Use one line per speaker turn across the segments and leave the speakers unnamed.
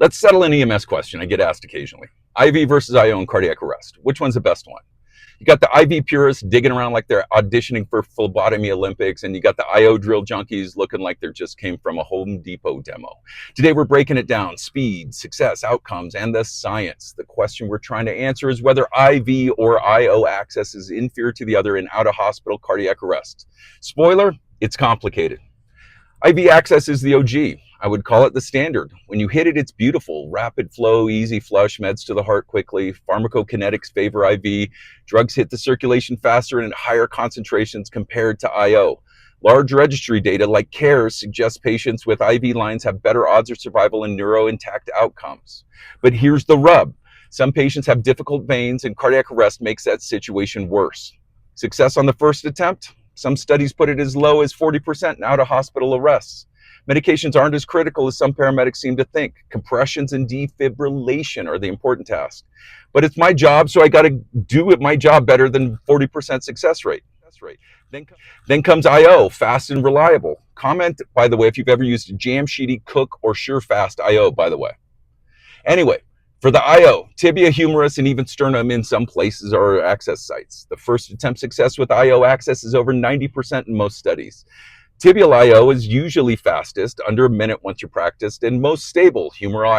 Let's settle an EMS question I get asked occasionally. IV versus IO in cardiac arrest. Which one's the best one? You got the IV purists digging around like they're auditioning for phlebotomy Olympics, and you got the IO drill junkies looking like they just came from a Home Depot demo. Today we're breaking it down: speed, success, outcomes, and the science. The question we're trying to answer is whether IV or IO access is inferior to the other in out-of-hospital cardiac arrest. Spoiler, it's complicated. IV access is the OG. I would call it the standard. When you hit it, it's beautiful. Rapid flow, easy flush, meds to the heart quickly. Pharmacokinetics favor IV. Drugs hit the circulation faster and at higher concentrations compared to IO. Large registry data like CARES suggests patients with IV lines have better odds of survival and neuro-intact outcomes. But here's the rub. Some patients have difficult veins, and cardiac arrest makes that situation worse. Success on the first attempt? Some studies put it as low as 40% in out-of-hospital arrests. Medications aren't as critical as some paramedics seem to think. Compressions and defibrillation are the important task. But it's my job, so I got to do my job better than 40% success rate. Then comes IO, fast and reliable. Comment, by the way, if you've ever used Jamsheedy, Cook, or SureFast IO, by the way. Anyway, for the IO, tibia, humerus, and even sternum in some places are access sites. The first attempt success with IO access is over 90% in most studies. Tibial IO is usually fastest, under a minute once you're practiced, and most stable. Humeral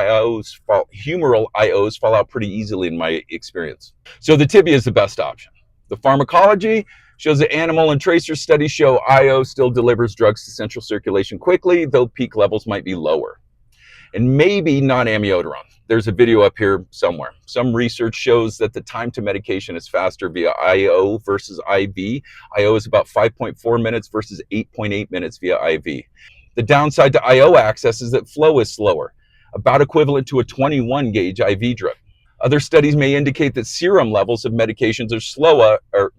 IOs fall out pretty easily in my experience. So the tibia is the best option. The pharmacology shows that animal and tracer studies show IO still delivers drugs to central circulation quickly, though peak levels might be lower. And maybe not amiodarone. There's a video up here somewhere. Some research shows that the time to medication is faster via IO versus IV. IO is about 5.4 minutes versus 8.8 minutes via IV. The downside to IO access is that flow is slower, about equivalent to a 21 gauge IV drip. Other studies may indicate that serum levels of medications are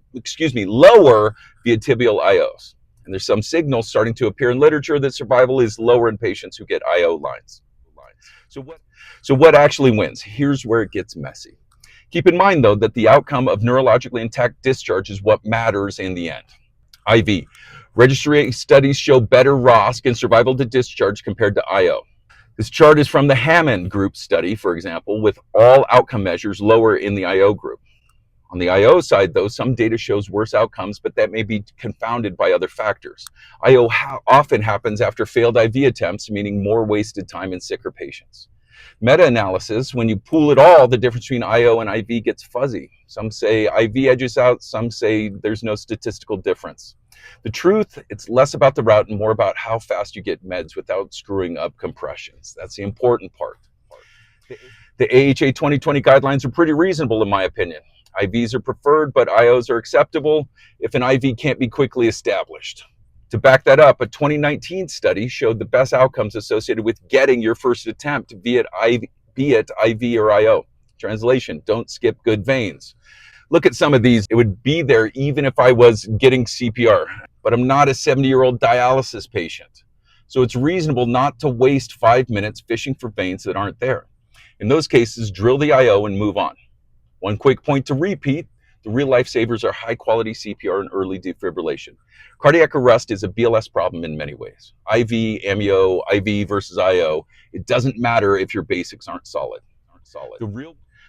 lower via tibial IOs. And there's some signals starting to appear in literature that survival is lower in patients who get IO lines. So what actually wins? Here's where it gets messy. Keep in mind, though, that the outcome of neurologically intact discharge is what matters in the end. IV. Registry studies show better ROSC and survival to discharge compared to IO. This chart is from the Hammond group study, for example, with all outcome measures lower in the IO group. On the IO side, though, some data shows worse outcomes, but that may be confounded by other factors. IO often happens after failed IV attempts, meaning more wasted time in sicker patients. Meta-analysis, when you pool it all, the difference between IO and IV gets fuzzy. Some say IV edges out, some say there's no statistical difference. The truth, it's less about the route and more about how fast you get meds without screwing up compressions. That's the important part. The AHA 2020 guidelines are pretty reasonable in my opinion. IVs are preferred, but IOs are acceptable if an IV can't be quickly established. To back that up, a 2019 study showed the best outcomes associated with getting your first attempt, be it IV or IO. Translation, don't skip good veins. Look at some of these. It would be there even if I was getting CPR, but I'm not a 70-year-old dialysis patient. So it's reasonable not to waste 5 minutes fishing for veins that aren't there. In those cases, drill the IO and move on. One quick point to repeat, the real lifesavers are high quality CPR and early defibrillation. Cardiac arrest is a BLS problem in many ways. IV, amio, IV versus IO, it doesn't matter if your basics aren't solid.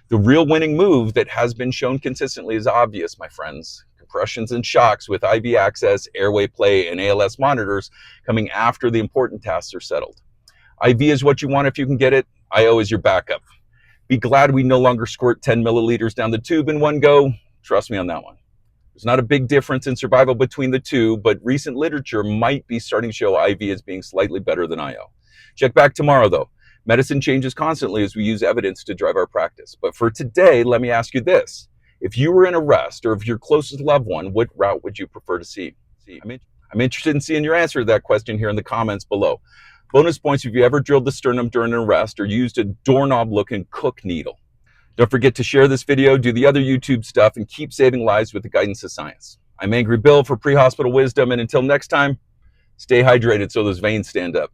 The real winning move that has been shown consistently is obvious, my friends. Compressions and shocks with IV access, airway play, and ALS monitors coming after the important tasks are settled. IV is what you want if you can get it. IO is your backup. Be glad we no longer squirt 10 milliliters down the tube in one go. Trust me on that one. There's not a big difference in survival between the two, but recent literature might be starting to show IV as being slightly better than IO. Check back tomorrow, though. Medicine changes constantly as we use evidence to drive our practice. But for today, let me ask you this. If you were in arrest or if your closest loved one, what route would you prefer to see? I'm interested in seeing your answer to that question here in the comments below. Bonus points if you ever drilled the sternum during an arrest or used a doorknob-looking Cook needle. Don't forget to share this video, do the other YouTube stuff, and keep saving lives with the guidance of science. I'm Angry Bill for Prehospital Wisdom, and until next time, stay hydrated so those veins stand up.